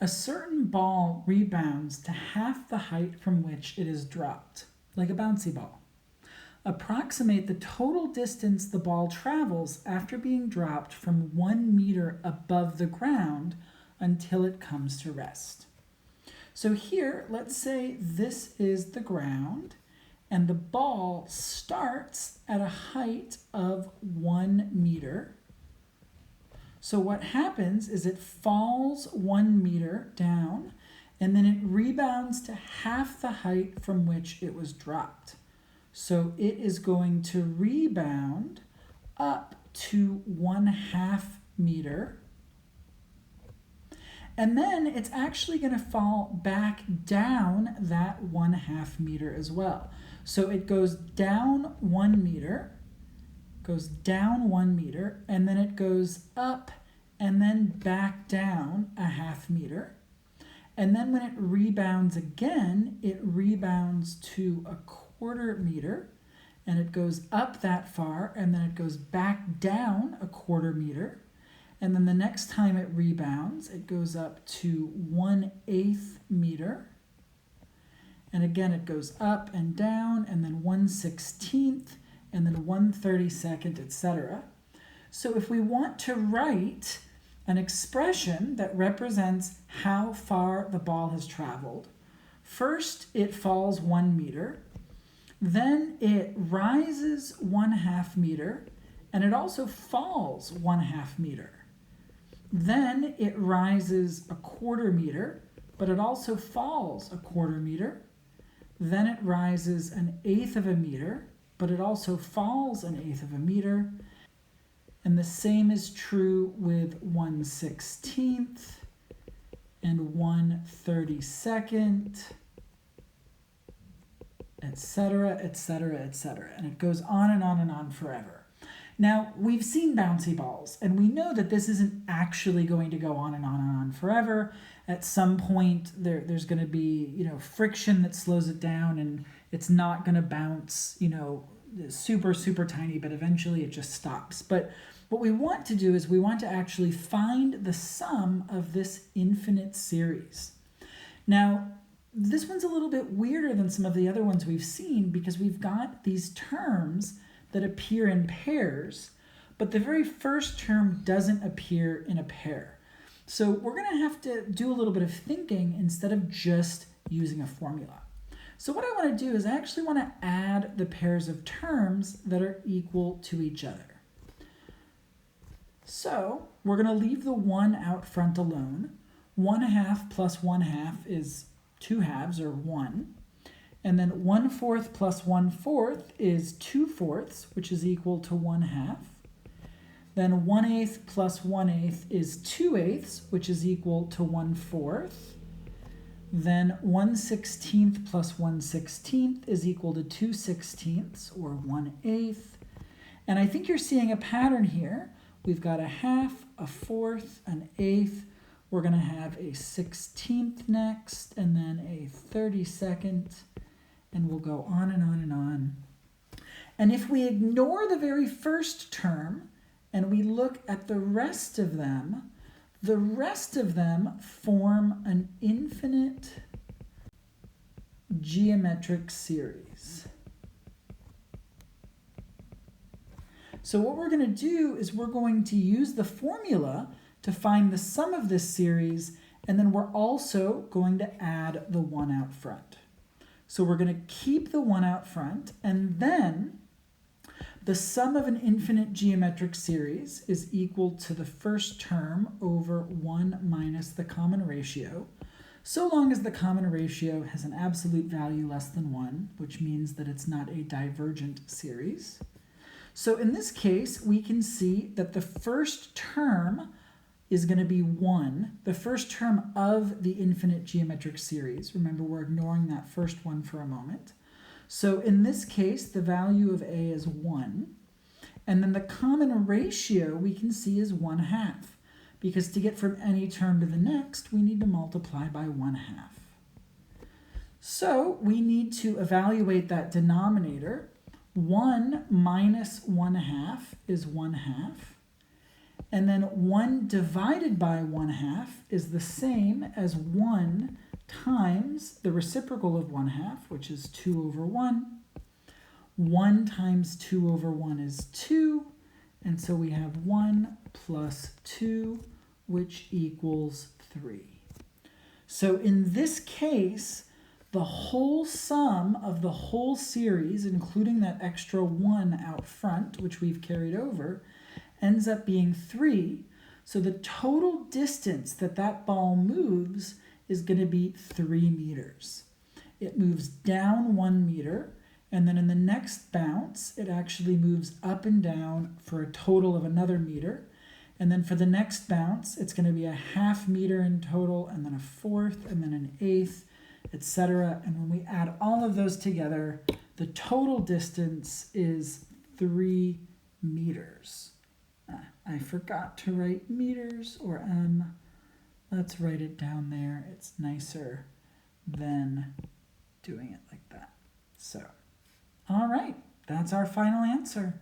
A certain ball rebounds to half the height from which it is dropped, like a bouncy ball. Approximate the total distance the ball travels after being dropped from 1 meter above the ground until it comes to rest. So here, let's say this is the ground, and the ball starts at a height of 1 meter. So what happens is it falls 1 meter down, and then it rebounds to half the height from which it was dropped. So it is going to rebound up to 1/2 meter. And then it's actually going to fall back down that 1/2 meter as well. So it goes down 1 meter, goes down 1 meter, and then it goes up and then back down 1/2 meter. And then when it rebounds again, it rebounds to 1/4 meter, and it goes up that far, and then it goes back down 1/4 meter. And then the next time it rebounds, it goes up to 1/8 meter. And again, it goes up and down, and then 1/16, and then 1/32, etc. So if we want to write an expression that represents how far the ball has traveled, first it falls 1 meter, then it rises 1/2 meter, and it also falls 1/2 meter. Then it rises 1/4 meter, but it also falls 1/4 meter. Then it rises 1/8 of a meter, but it also falls 1/8 of a meter. And the same is true with 1/16 and 1/32, etc., etc., etc. And it goes on and on and on forever. Now, we've seen bouncy balls, and we know that this isn't actually going to go on and on and on forever. At some point, there's going to be, friction that slows it down, and it's not going to bounce, super, super tiny, but eventually it just stops. But what we want to do is we want to actually find the sum of this infinite series. Now, this one's a little bit weirder than some of the other ones we've seen because we've got these terms that appear in pairs, but the very first term doesn't appear in a pair. So we're going to have to do a little bit of thinking instead of just using a formula. So what I want to do is I actually want to add the pairs of terms that are equal to each other. So we're going to leave the 1 out front alone. 1/2 plus 1/2 is 2/2 or 1. And then 1/4 plus 1/4 is 2/4, which is equal to 1/2. Then 1/8 plus 1/8 is 2/8, which is equal to 1/4. Then 1/16 plus 1/16 is equal to 2/16 or 1/8. And I think you're seeing a pattern here. We've got 1/2, 1/4, 1/8. We're going to have a 16th next, and then a 32nd. And we'll go on and on and on. And if we ignore the very first term and we look at the rest of them form an infinite geometric series. So what we're going to do is we're going to use the formula to find the sum of this series, and then we're also going to add the 1 out front. So we're going to keep the 1 out front, and then the sum of an infinite geometric series is equal to the first term over 1 minus the common ratio, so long as the common ratio has an absolute value less than 1, which means that it's not a divergent series. So in this case, we can see that the first term is going to be 1, the first term of the infinite geometric series. Remember, we're ignoring that first one for a moment. So in this case, the value of a is 1. And then the common ratio we can see is 1/2. Because to get from any term to the next, we need to multiply by 1/2. So we need to evaluate that denominator. 1 minus 1/2 is 1/2. And then 1 divided by 1/2 is the same as 1 times the reciprocal of 1/2, which is 2 over 1. 1 times 2 over 1 is 2. And so we have 1 plus 2, which equals 3. So in this case, the whole sum of the whole series, including that extra 1 out front, which we've carried over, ends up being 3. So the total distance that that ball moves is going to be 3 meters. It moves down 1 meter, and then in the next bounce, it actually moves up and down for a total of another meter. And then for the next bounce, it's going to be a 1/2 meter in total, and then a 1/4, and then an 1/8, etc. And when we add all of those together, the total distance is 3 meters. I forgot to write meters or m. Let's write it down there. It's nicer than doing it like that. So, all right, that's our final answer.